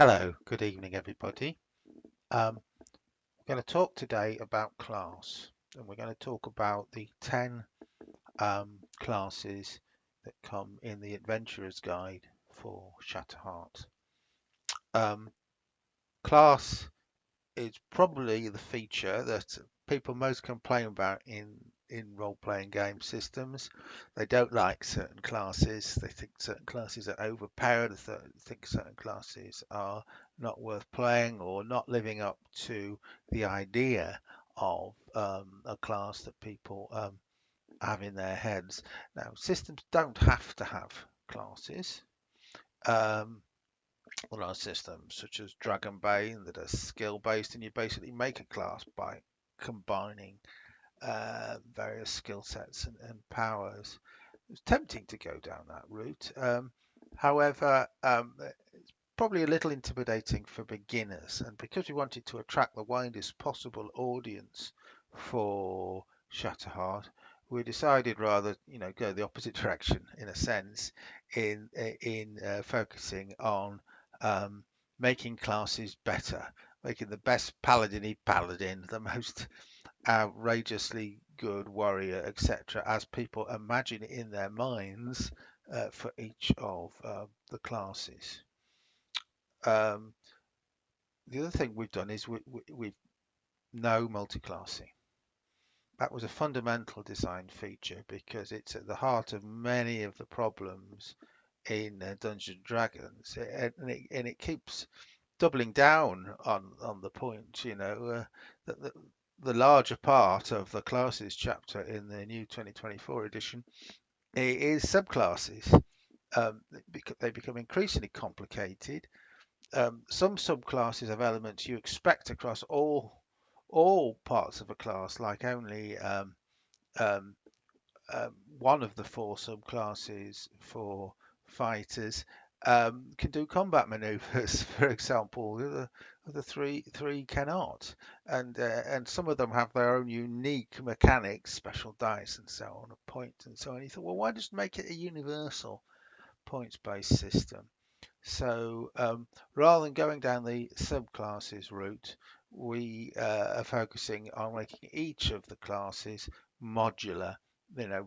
Hello, good evening, everybody. We're going to talk today about class, and we're going to talk about the 10 classes that come in the Adventurer's Guide for Shatterheart. Um, Class is probably the feature that people most complain about in role-playing game systems. They don't like certain classes. They think certain classes are overpowered. They think certain classes are not worth playing or not living up to the idea of a class that people have in their heads. Now, systems don't have to have classes. Um, there are systems such as Dragonbane that are skill based, and you basically make a class by combining various skill sets and powers. It's tempting to go down that route. However, it's probably a little intimidating for beginners, and because we wanted to attract the widest possible audience for Shatterheart, we decided rather, go the opposite direction in a sense, in focusing on um, making classes better, making the best paladin, the most outrageously good warrior, etc., as people imagine it in their minds for each of the classes. Um, the other thing we've done is we've no multi-classing. That was a fundamental design feature because it's at the heart of many of the problems in Dungeons and Dragons, and it keeps doubling down on the point, that the larger part of the classes chapter in the new 2024 edition is subclasses. They become increasingly complicated. Some subclasses have elements you expect across all parts of a class, like only um, one of the four subclasses for fighters can do combat maneuvers, for example. The three cannot, and some of them have their own unique mechanics, special dice, and so on, a point, and so on. You thought, well, why just make it a universal points-based system? So rather than going down the subclasses route, we are focusing on making each of the classes modular,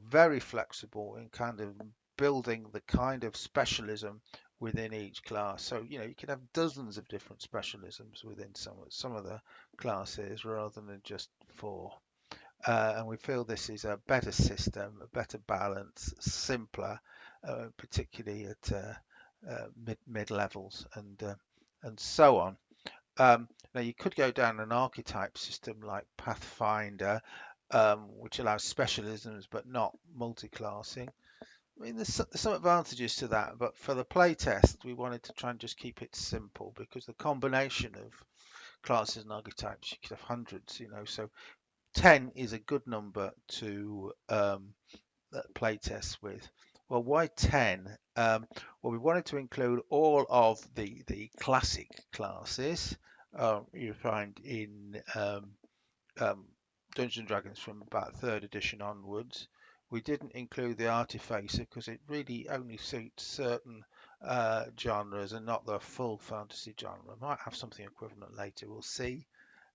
very flexible in kind of building the kind of specialism within each class. So, you can have dozens of different specialisms within some of the classes rather than just four. And we feel this is a better system, a better balance, simpler, particularly at mid levels and so on. Now you could go down an archetype system like Pathfinder, which allows specialisms but not multi-classing. I mean, there's some advantages to that, but for the playtest, we wanted to try and just keep it simple because the combination of classes and archetypes, you could have hundreds, so 10 is a good number to play tests with. Well, why 10? Well, we wanted to include all of the classic classes you find in um, Dungeons and Dragons from about third edition onwards. We didn't include the Artificer because it really only suits certain genres and not the full fantasy genre. Might have something equivalent later, we'll see,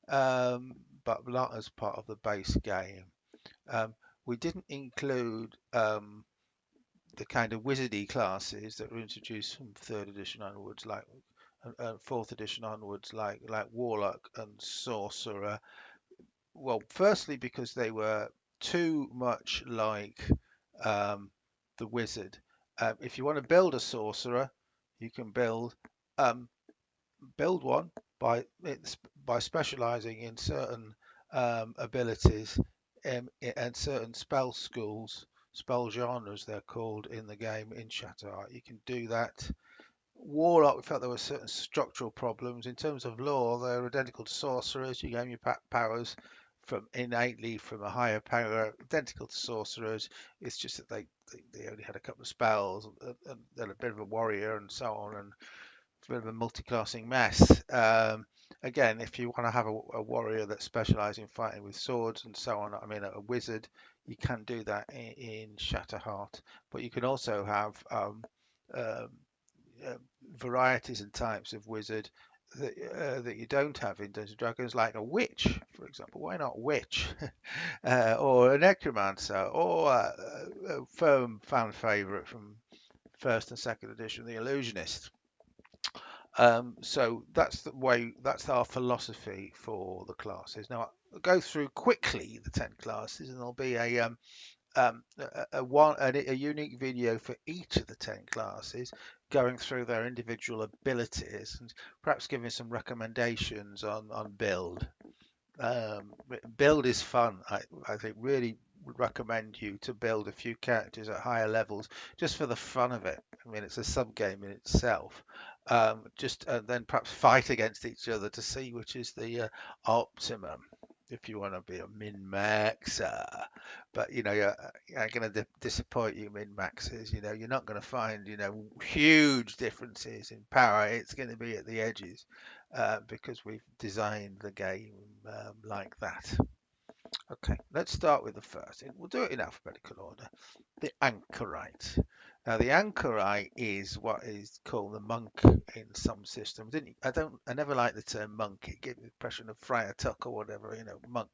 but not as part of the base game. Um, we didn't include the kind of wizardy classes that were introduced from third edition onwards, like fourth edition onwards, like warlock and sorcerer. Well, firstly because they were too much like um, the wizard. If you want to build a sorcerer, you can um, build one by by specializing in certain abilities and certain spell schools, spell genres they're called in the game in Shatterheart. You can do that. Warlock, we felt there were certain structural problems in terms of lore. They're identical to sorcerers. You gain your powers from innately from a higher power, identical to sorcerers. It's just that they only had a couple of spells and they're a bit of a warrior and so on, and a bit of a multi-classing mess. Again, if you want to have a warrior that specializes in fighting with swords and so on, I mean a wizard, you can do that in Shatterheart. But you can also have um, uh, varieties and types of wizard that you don't have in Dungeons and Dragons, like a witch, for example. Why not witch? Or a necromancer, or a firm fan favourite from first and second edition, the illusionist. So that's the way, that's our philosophy for the classes. Now, I'll go through quickly the 10 classes, and there'll be a unique video for each of the 10 classes, going through their individual abilities and perhaps giving some recommendations on build. Build is fun. I think really would recommend you to build a few characters at higher levels just for the fun of it. I mean, it's a sub game in itself. Just then perhaps fight against each other to see which is the optimum. If you want to be a min maxer, but you're going to disappoint you min maxers. You're not going to find huge differences in power. It's going to be at the edges because we've designed the game like that. Okay, let's start with the first. We'll do it in alphabetical order. The anchorite. Now, the anchorite is what is called the monk in some systems. I never like the term monk. It gives the impression of Friar Tuck or whatever. Monk.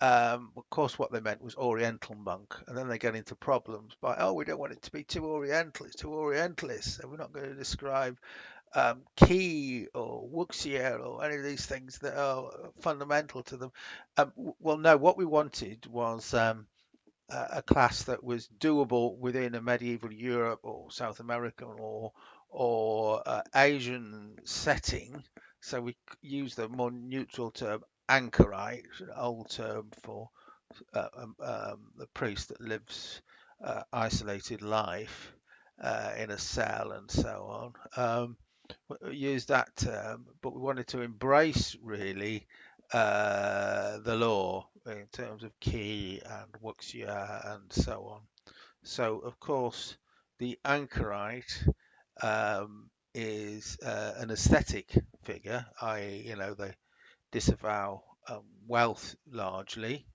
Of course, what they meant was Oriental monk, and then they get into problems by, oh, we don't want it to be too Oriental. It's too Orientalist, so we're not going to describe key or wuxia or any of these things that are fundamental to them. Well, no, what we wanted was a class that was doable within a medieval Europe or South American or Asian setting. So we use the more neutral term anchorite, an old term for the priest that lives isolated life in a cell and so on. Use that term, but we wanted to embrace really the law in terms of key and wuxia and so on. So, of course, the anchorite is an aesthetic figure, i.e., they disavow wealth largely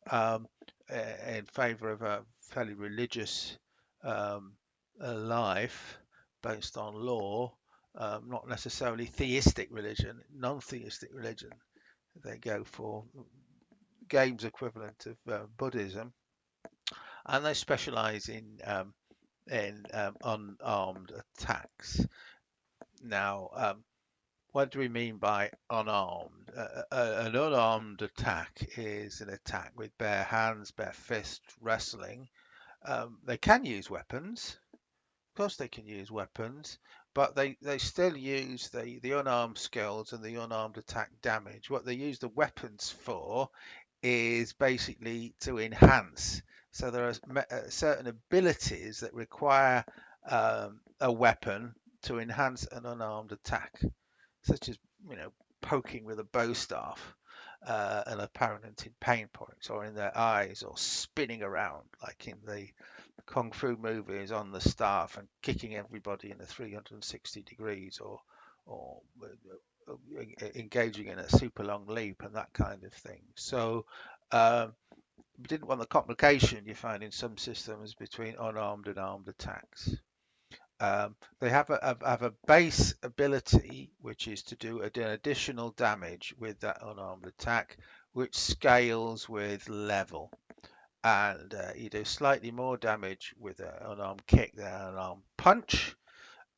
um, in favour of a fairly religious um, life based on law, not necessarily theistic religion, non-theistic religion. They go for games equivalent of Buddhism, and they specialise in unarmed attacks. Now, what do we mean by unarmed? An unarmed attack is an attack with bare hands, bare fists, wrestling. They can use weapons. Of course, they can use weapons, but they still use the unarmed skills and the unarmed attack damage. What they use the weapons for is basically to enhance. So there are certain abilities that require a weapon to enhance an unarmed attack, such as poking with a bow staff and apparent in pain points or in their eyes, or spinning around like in the kung fu movies on the staff and kicking everybody in the 360 degrees, or engaging in a super long leap and that kind of thing. So we didn't want the complication you find in some systems between unarmed and armed attacks. They have a base ability, which is to do an additional damage with that unarmed attack, which scales with level. And you do slightly more damage with an unarmed kick than an unarmed punch,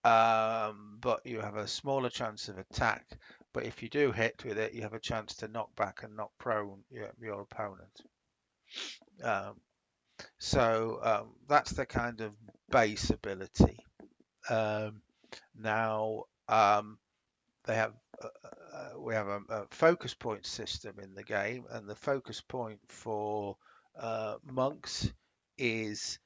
but you have a smaller chance of attack. But if you do hit with it, you have a chance to knock back and knock prone your opponent. That's the kind of base ability. Now they have we have a focus point system in the game, and the focus point for monks is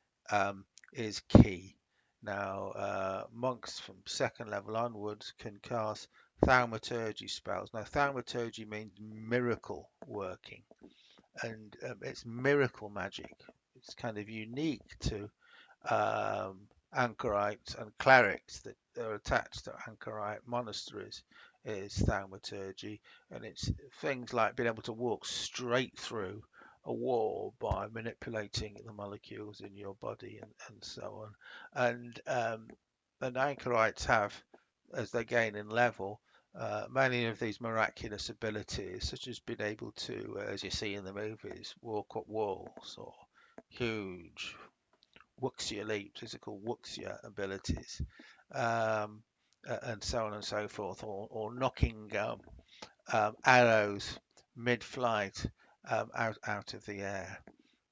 key. Now monks from second level onwards can cast thaumaturgy spells. Now thaumaturgy means miracle working, and it's miracle magic. It's kind of unique to anchorites and clerics that are attached to anchorite monasteries is thaumaturgy, and it's things like being able to walk straight through a wall by manipulating the molecules in your body and so on. And and anchorites have, as they gain in level, many of these miraculous abilities, such as being able to, as you see in the movies, walk up walls, or huge wuxia leaps, physical wuxia abilities, um, and so on and so forth, or knocking arrows mid-flight out of the air.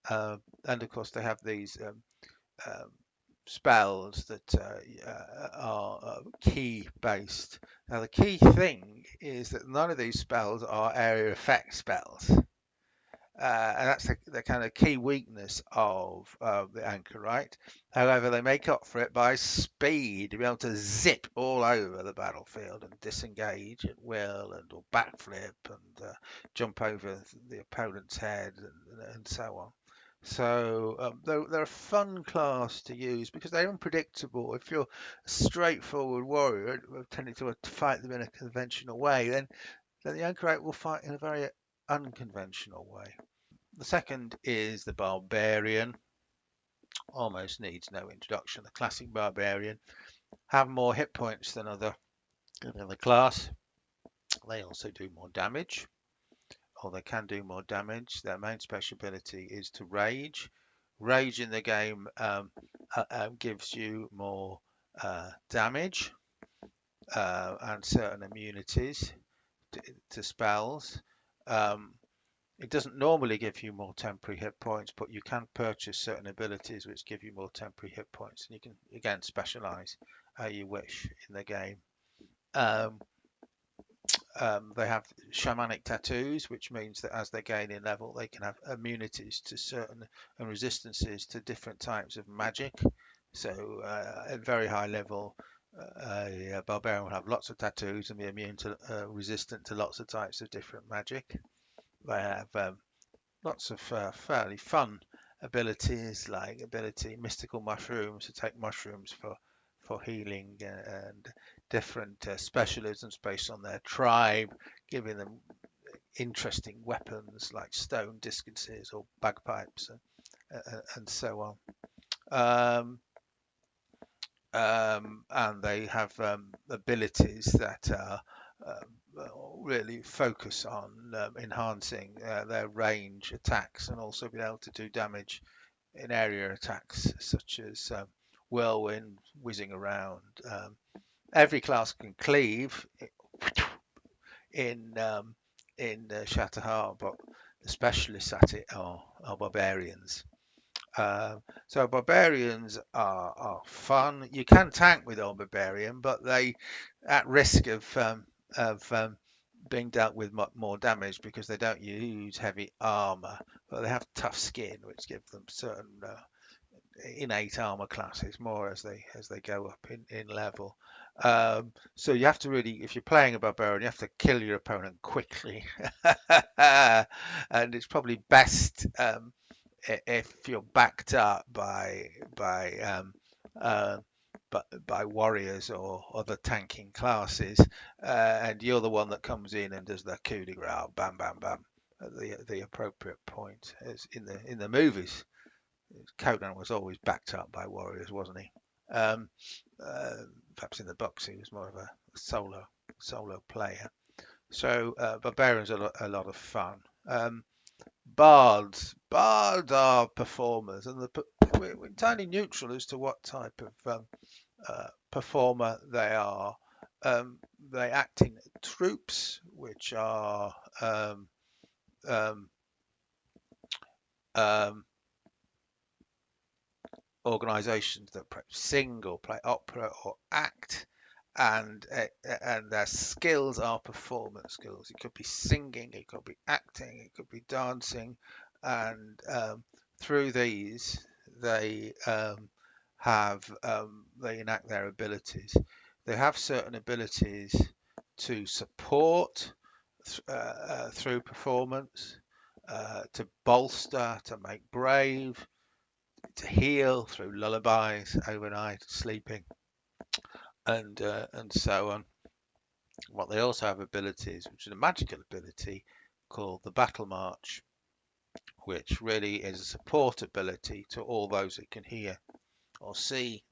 And of course, they have these um, spells that are key based. Now, the key thing is that none of these spells are area effect spells. And that's the kind of key weakness of the anchorite. However, they make up for it by speed, to be able to zip all over the battlefield and disengage at will, and or backflip and jump over the opponent's head, and so on. So they're a fun class to use because they're unpredictable. If you're a straightforward warrior, tending to fight them in a conventional way, then the anchorite will fight in a very unconventional way. The second is the barbarian. Almost needs no introduction. The classic barbarian have more hit points than other class. They also do more damage, or they can do more damage. Their main special ability is to rage. Rage in the game gives you more damage and certain immunities to spells. Um, It doesn't normally give you more temporary hit points, but you can purchase certain abilities which give you more temporary hit points, and you can again specialize how you wish in the game. Um, they have shamanic tattoos, which means that as they gain in level, they can have immunities to certain and resistances to different types of magic. So at very high level, a barbarian will have lots of tattoos and be immune to resistant to lots of types of different magic. They have lots of fairly fun abilities, like ability mystical mushrooms, to take mushrooms for healing, and different specialisms based on their tribe, giving them interesting weapons like stone discuses or bagpipes, and so on. Um, and they have abilities that really focus on enhancing their range attacks, and also being able to do damage in area attacks, such as whirlwind, whizzing around. Every class can cleave in Shatterheart, but the specialists at it are barbarians. So barbarians are fun. You can tank with old barbarian, but they at risk of being dealt with more damage because they don't use heavy armor, but they have tough skin, which give them certain innate armor classes more as they go up in level. So you have to really, if you're playing a barbarian, you have to kill your opponent quickly, and it's probably best if you're backed up uh, by warriors or other tanking classes, and you're the one that comes in and does the coup de grace, bam, bam, bam, at the appropriate point. As in the movies, Conan was always backed up by warriors, wasn't he? Um, Perhaps in the books he was more of a solo player. So barbarians are a lot of fun. Bards are performers, and we're entirely neutral as to what type of performer they are. They act in troops, which are um, um, organisations that sing or play opera or act, and their skills are performance skills. It could be singing, it could be acting, it could be dancing, and through these they they enact their abilities. They have certain abilities to support through performance, to bolster, to make brave, to heal through lullabies overnight, sleeping, and so on. What they also have abilities, which is a magical ability called the Battle March, which really is a support ability to all those that can hear or see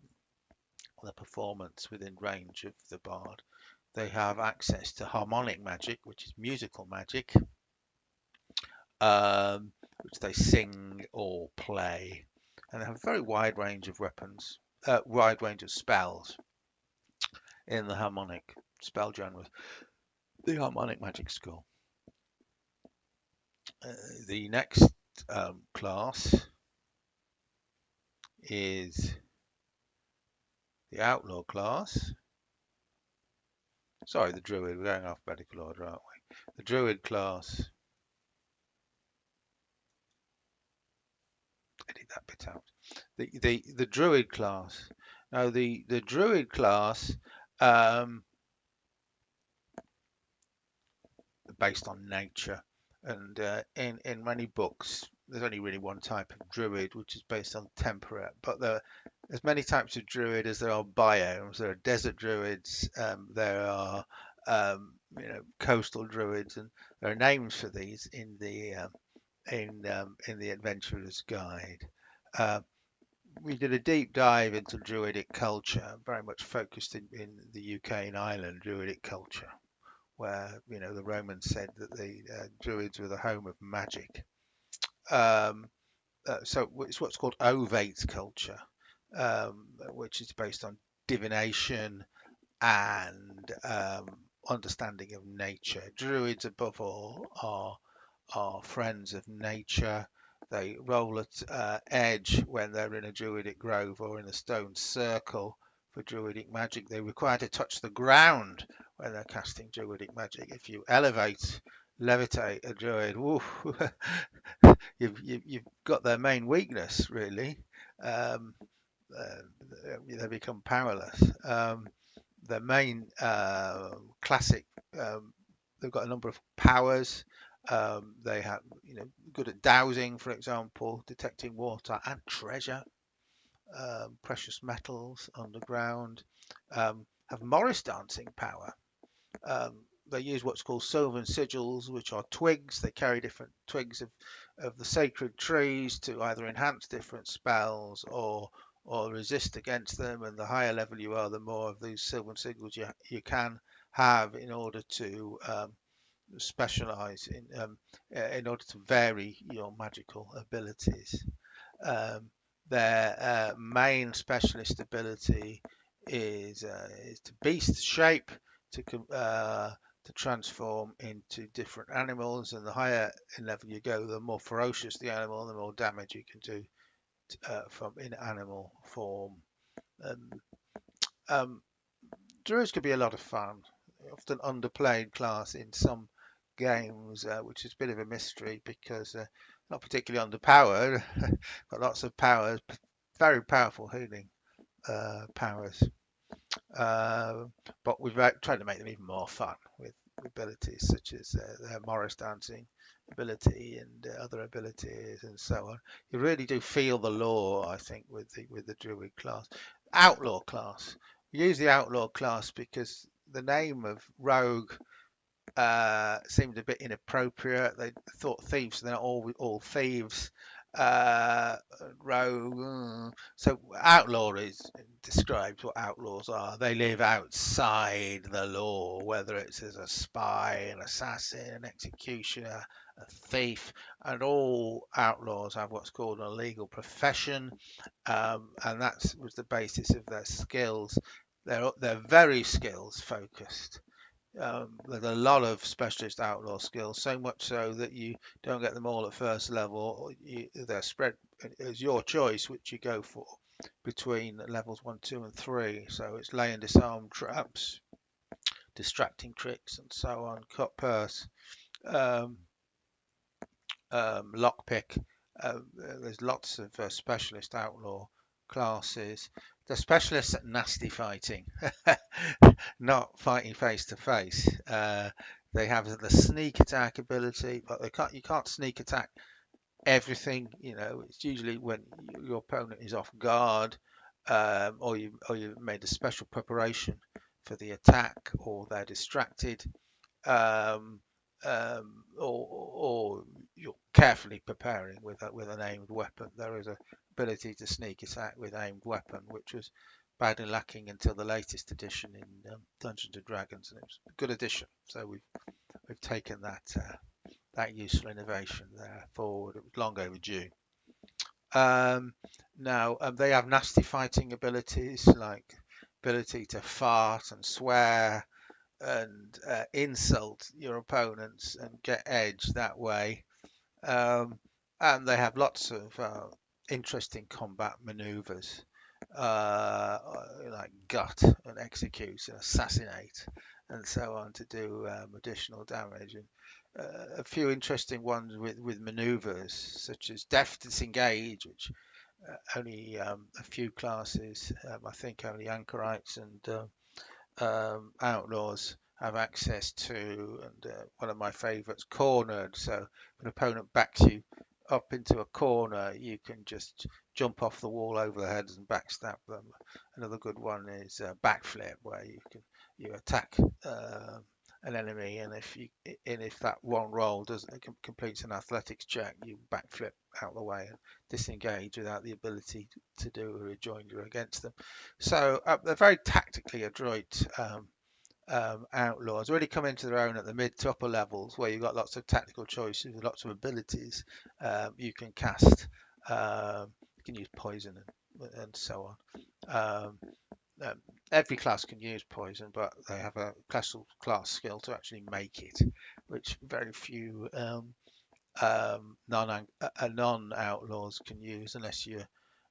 the performance within range of the bard. They have access to harmonic magic, which is musical magic, which they sing or play, and they have a very wide range of weapons, wide range of spells in the harmonic spell genre. The harmonic magic school. The next class is the outlaw class. Sorry, the druid. We're going alphabetical order, aren't we? The druid class. Edit that bit out. The druid class. Now the druid class, um, based on nature, and in many books there's only really one type of druid, which is based on temperate. But there's many types of druid as there are biomes. There are desert druids. There are coastal druids, and there are names for these in the Adventurer's Guide. Uh, we did a deep dive into Druidic culture, very much focused in the UK and Ireland, Druidic culture, where the Romans said that the Druids were the home of magic. Um, so it's what's called ovate culture, which is based on divination and understanding of nature. Druids, above all, are friends of nature. They roll at edge when they're in a druidic grove or in a stone circle for druidic magic. They're required to touch the ground when they're casting druidic magic. If you levitate a druid, woo, you've got their main weakness, really. Um, they become powerless. Their main classic, um, they've got a number of powers. They have, good at dowsing, for example, detecting water and treasure, precious metals underground. Have Morris dancing power. Um, they use what's called sylvan sigils, which are twigs. They carry different twigs of the sacred trees to either enhance different spells or resist against them. And the higher level you are, the more of these sylvan sigils you can have in order to specialize in order to vary your magical abilities. Um, their main specialist ability is to beast shape, to transform into different animals, and the higher in level you go, the more ferocious the animal, the more damage you can do from in animal form. And um, Druids could be a lot of fun, often underplayed class in some games, which is a bit of a mystery because not particularly underpowered, got lots of powers, very powerful healing powers. Uh, but we've tried to make them even more fun with abilities such as their Morris dancing ability and other abilities and so on. You really do feel the lore, I think, with the Druid class. Outlaw class. We use the outlaw class because the name of rogue seemed a bit inappropriate. They thought thieves, they're not all thieves. Rogue. So outlaw is describes what outlaws are. They live outside the law, whether it's as a spy, an assassin, an executioner, a thief, and all outlaws have what's called an illegal profession, and that was the basis of their skills. They're very skills focused. There's a lot of specialist outlaw skills, so much so that you don't get them all at first level. They're spread as your choice, which you go for between levels 1, 2, and 3. So it's lay and disarm traps, distracting tricks, and so on. Cut purse, um, lockpick. There's lots of specialist outlaw classes. The specialists at nasty fighting, not fighting face to face. They have the sneak attack ability, but you can't sneak attack everything. It's usually when your opponent is off guard, or you've made a special preparation for the attack, or they're distracted, um, or you're carefully preparing with an aimed weapon. There is a ability to sneak attack with aimed weapon, which was badly lacking until the latest edition in Dungeons and Dragons, and it was a good edition. So we've taken that useful innovation there forward. It was long overdue. Um, Now they have nasty fighting abilities like ability to fart and swear and insult your opponents and get edge that way. Um, and they have lots of interesting combat maneuvers, like gut and execute and assassinate and so on to do additional damage. And a few interesting ones with maneuvers such as deft disengage, which only a few classes, I think only anchorites and outlaws have access to, and one of my favourites, cornered. So if an opponent backs you up into a corner, you can just jump off the wall over their heads and backstab them. Another good one is backflip, where you attack an enemy, and if that one roll doesn't completes an athletics check, you backflip out the way and disengage without the ability to do a rejoinder against them. So they're very tactically adroit outlaws. Really come into their own at the mid to upper levels, where you've got lots of tactical choices, lots of abilities you can cast. You can use poison and so on. Every class can use poison, but they have a class skill to actually make it, which very few non outlaws can use unless you,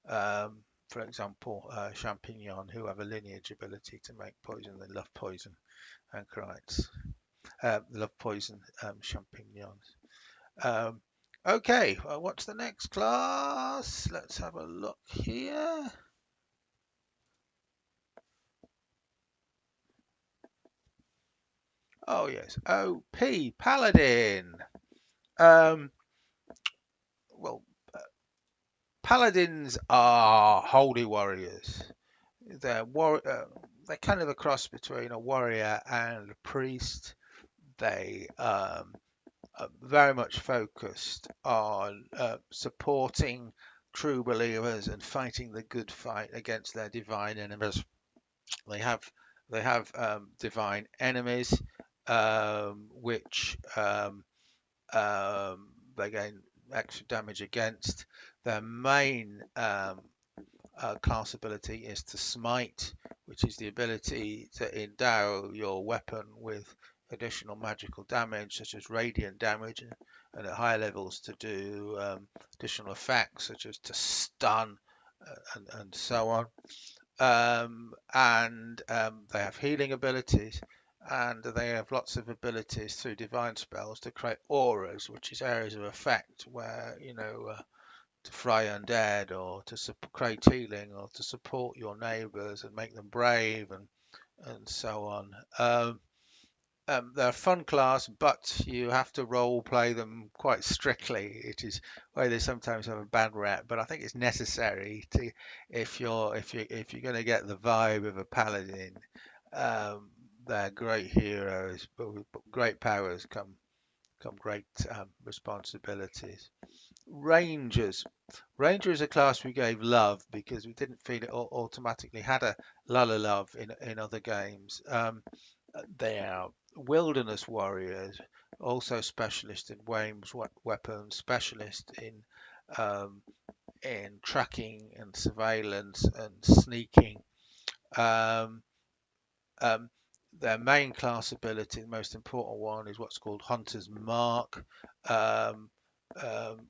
for example, Champignon, who have a lineage ability to make poison. They love poison anchorites. They love poison champignons. Um, okay, well, what's the next class? Let's have a look here. Oh yes, OP Paladin. Um, well, Paladins are holy warriors. They're kind of a cross between a warrior and a priest. They are very much focused on supporting true believers and fighting the good fight against their divine enemies. They have divine enemies, which they gain extra damage against. Their main class ability is to smite, which is the ability to endow your weapon with additional magical damage, such as radiant damage, and at higher levels to do additional effects, such as to stun and so on. And they have healing abilities, and they have lots of abilities through divine spells to create auras, which is areas of effect where to fry undead or to create healing or to support your neighbours and make them brave and so on. They're a fun class, but you have to role play them quite strictly. It is why they sometimes have a bad rep, but I think it's necessary to if you're going to get the vibe of a paladin. They're great heroes, but with great powers come great responsibilities. Rangers. Ranger is a class we gave love because we didn't feel it automatically had a lot of love in other games. They are wilderness warriors, also specialist in Wame's weapons, specialist um, in tracking and surveillance and sneaking. Um, um, their main class ability, the most important one, is what's called Hunter's Mark, um,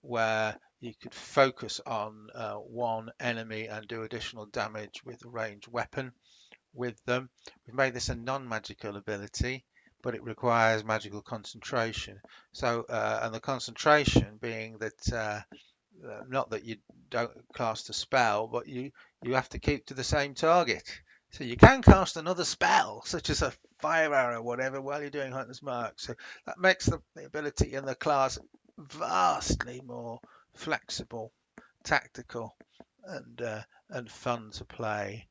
where you could focus on one enemy and do additional damage with a ranged weapon with them. We've made this a non-magical ability, but it requires magical concentration. So, and the concentration being that not that you don't cast a spell, but you have to keep to the same target. So you can cast another spell, such as a fire arrow, or whatever, while you're doing Hunter's Mark. So that makes the ability in the class vastly more flexible, tactical, and fun to play.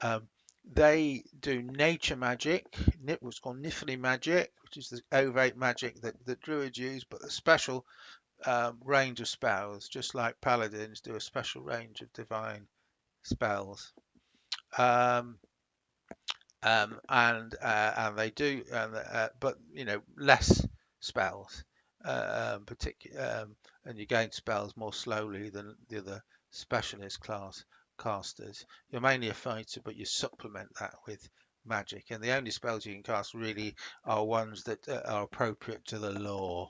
Um, they do nature magic, what's called Nifley magic, which is the ovate magic that druids use, but the special range of spells, just like paladins do a special range of divine spells. Um, and they do, but less spells, and you gain spells more slowly than the other specialist class casters. You're mainly a fighter, but you supplement that with magic, and the only spells you can cast really are ones that are appropriate to the lore.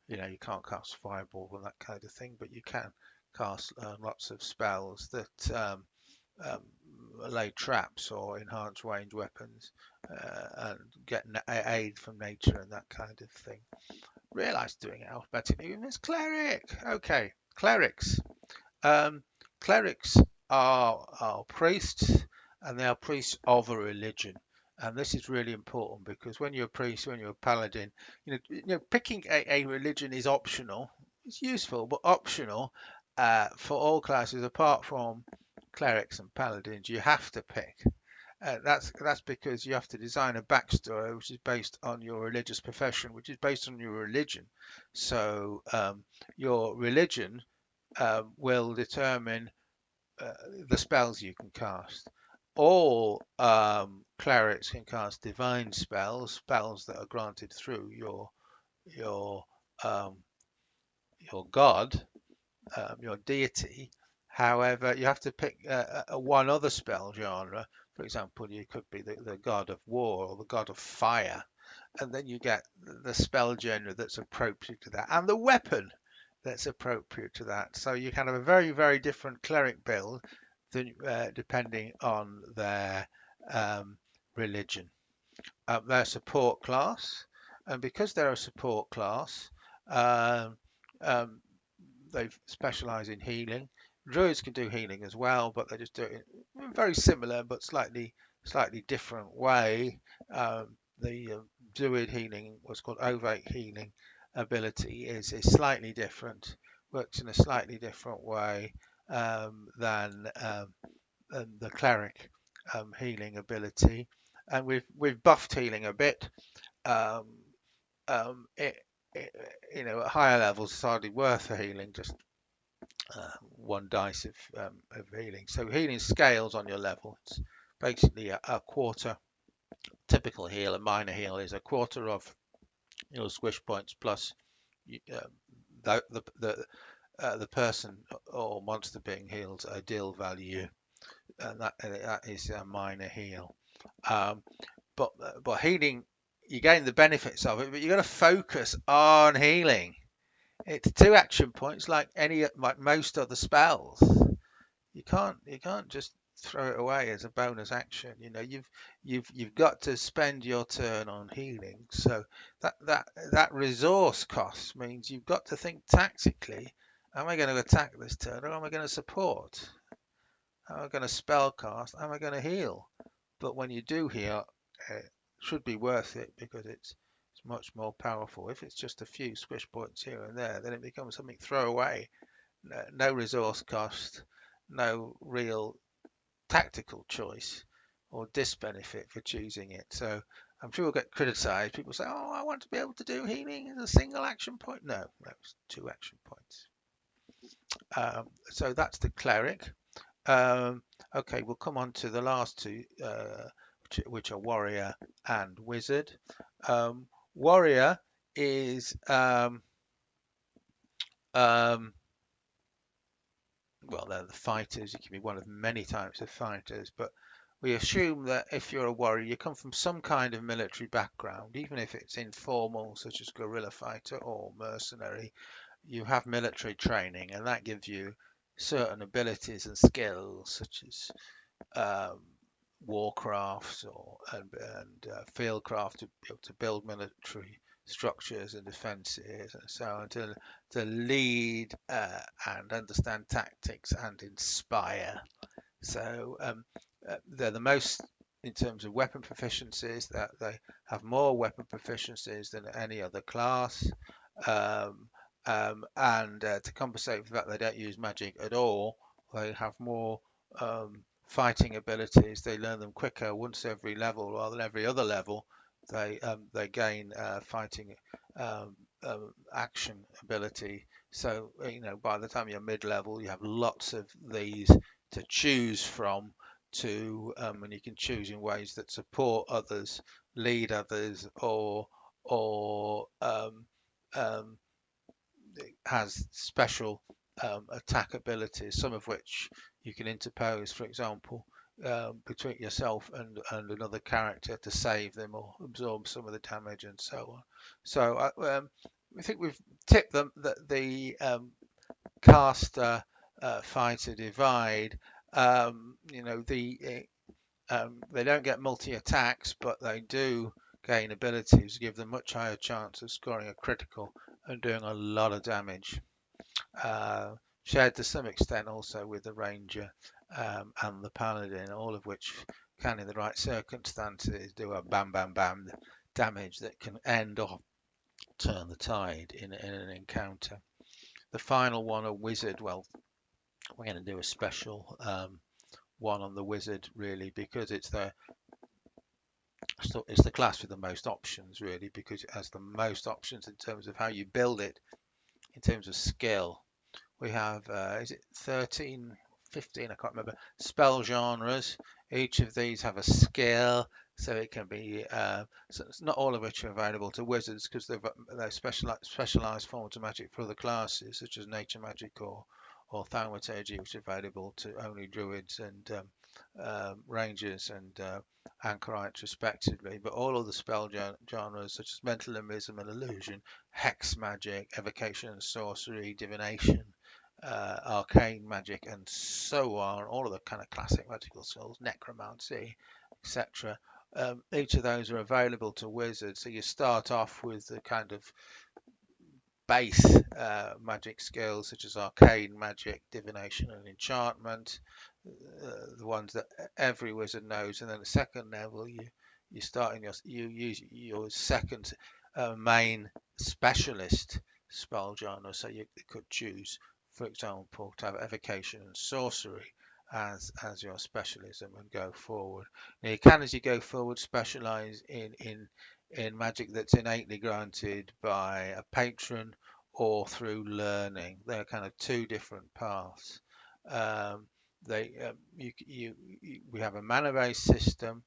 You can't cast fireball and that kind of thing, but you can cast lots of spells that um, lay traps or enhance range weapons, and get aid from nature and that kind of thing. Realize doing it alphabetically is cleric. Okay, clerics. Um, clerics are priests, and they are priests of a religion. And this is really important because when you're a priest, when you're a paladin, picking a religion is optional. It's useful, but optional for all classes apart from clerics and paladins. You have to pick. That's because you have to design a backstory which is based on your religious profession, which is based on your religion. So your religion will determine uh, the spells you can cast. All clerics can cast divine spells, spells that are granted through your um, your god, your deity. However, you have to pick one other spell genre. For example, you could be the god of war or the god of fire, and then you get the spell genre that's appropriate to that, and the weapon that's appropriate to that. So you can have a very, very different cleric build than, depending on their religion. They're a support class, and because they're a support class, um, um, they specialize in healing. Druids can do healing as well, but they just do it in a very similar but slightly different way. The Druid healing, what's called ovate healing ability, is slightly different, works in a slightly different way than the cleric healing ability. And we've buffed healing a bit. Um, it, at higher levels, it's hardly worth the healing, just one dice of healing. So healing scales on your level. It's basically a quarter. Typical heal, a minor heal, is a quarter of your squish points plus the person or monster being healed a deal value, and that is a minor heal. Um, but healing, you gain the benefits of it, but you've got to focus on healing. It's 2 action points, like most other spells. You can't just throw it away as a bonus action. You've got to spend your turn on healing. So that resource cost means you've got to think tactically. Am I going to attack this turn, or am I going to support? Am I going to spell cast? Am I going to heal? But when you do heal, it should be worth it because it's much more powerful. If it's just a few squish points here and there, then it becomes something throwaway. No resource cost, no real tactical choice or disbenefit for choosing it. So I'm sure we'll get criticised. People say, "Oh, I want to be able to do healing as a single action point." No, it's 2 action points. So that's the cleric. Um, okay, we'll come on to the last two, which are warrior and wizard. Warrior is um, well, they're the fighters. You can be one of many types of fighters, but we assume that if you're a warrior, you come from some kind of military background, even if it's informal, such as guerrilla fighter or mercenary. You have military training, and that gives you certain abilities and skills, such as um, warcrafts and fieldcraft, to be able to build military structures and defences and so on, to lead and understand tactics and inspire. So they're the most, in terms of weapon proficiencies, that they have more weapon proficiencies than any other class. Um, and to compensate for the fact they don't use magic at all, they have more fighting abilities. They learn them quicker once every level rather than every other level. They gain fighting um, action ability. So by the time you're mid-level, you have lots of these to choose from to, and you can choose in ways that support others, lead others, or um, has special attack abilities, some of which you can interpose, for example, between yourself and another character to save them or absorb some of the damage and so on. So I think we've tipped them that the caster fighter divide. They don't get multi attacks, but they do gain abilities, give them much higher chance of scoring a critical and doing a lot of damage. Uh, Shared to some extent also with the ranger and the paladin, all of which can, in the right circumstances, do a bam bam bam damage that can end or turn the tide in an encounter. The final one, a wizard. Well, we're going to do a special one on the wizard really, because it's the class with the most options really, because it has the most options in terms of how you build it, in terms of skill. We have is it 13, 15, I can't remember, spell genres. Each of these have a skill, so it can be so it's not all of which are available to wizards, because they're specialized forms of magic for other classes, such as nature magic or thaumaturgy, which are available to only druids and rangers and anchorites respectively. But all of the spell genres, such as mentalism and illusion, hex magic, evocation and sorcery, divination, arcane magic, and so on, all of the kind of classic magical skills, necromancy, etc. Each of those are available to wizards, so you start off with the kind of base magic skills such as arcane magic, divination, and enchantment, the ones that every wizard knows. And then the second level, you start in you use your second main specialist spell genre. So you could choose, for example, to have evocation and sorcery as your specialism and go forward. Now you can, as you go forward, specialize in magic that's innately granted by a patron or through learning. They're kind of two different paths. Um, we have a mana-based system.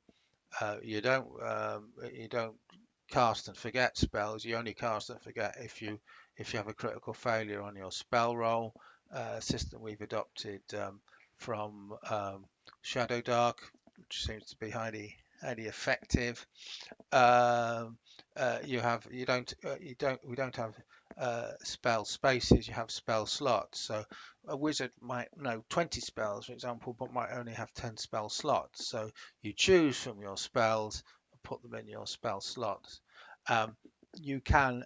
You don't cast and forget spells. You only cast and forget if you have a critical failure on your spell roll. System we've adopted from Shadow Dark, which seems to be highly effective. Um, we don't have spell spaces. You have spell slots. So a wizard might know 20 spells, for example, but might only have 10 spell slots. So you choose from your spells and put them in your spell slots. Um, you can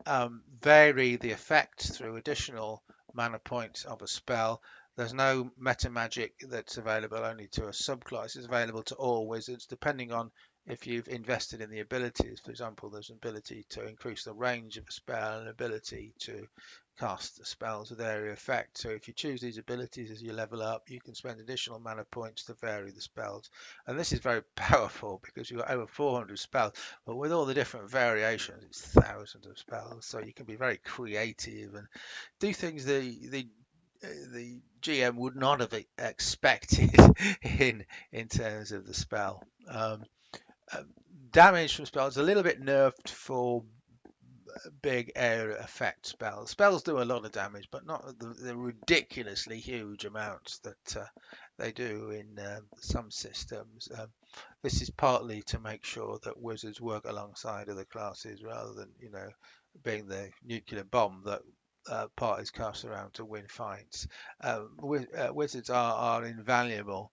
vary the effect through additional mana points of a spell. There's no meta magic that's available only to a subclass. It's available to all wizards, depending on if you've invested in the abilities. For example, there's an ability to increase the range of a spell, an ability to cast spells with area effect. So if you choose these abilities as you level up, you can spend additional mana points to vary the spells. And this is very powerful because you've got over 400 spells, but with all the different variations, it's thousands of spells. So you can be very creative and do things the GM would not have expected in terms of the spell. Um, Damage from spells a little bit nerfed for big area effect spells. Spells do a lot of damage, but not the ridiculously huge amounts that they do in some systems. This is partly to make sure that wizards work alongside other classes rather than, being the nuclear bomb that parties cast around to win fights. Wizards are invaluable,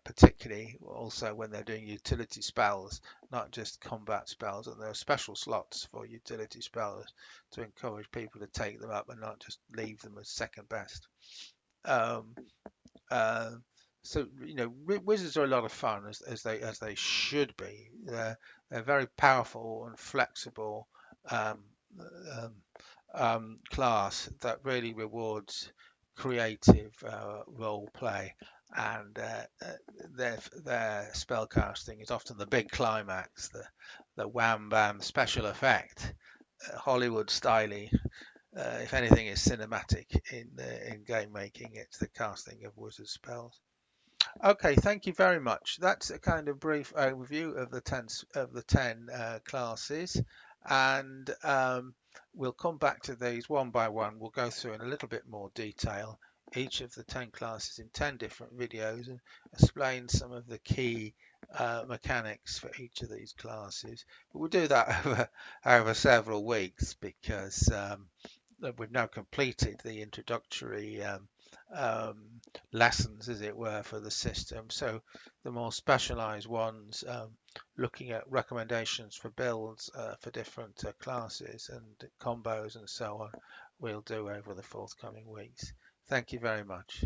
particularly also when they're doing utility spells, not just combat spells. And there are special slots for utility spells to encourage people to take them up and not just leave them as second best. Um, uh, Wizards are a lot of fun as they should be. They're very powerful and flexible um, um, class that really rewards creative role play, and their spell casting is often the big climax, the wham bam special effect, Hollywood styly. If anything is cinematic in game making, it's the casting of wizard spells. Okay, thank you very much. That's a kind of brief overview of the 10 classes, and we'll come back to these one by one. We'll go through in a little bit more detail each of the 10 classes in 10 different videos and explain some of the key mechanics for each of these classes. But we'll do that over several weeks because we've now completed the introductory um, lessons, as it were, for the system. So the more specialized ones, looking at recommendations for builds for different classes and combos and so on, we'll do over the forthcoming weeks. Thank you very much.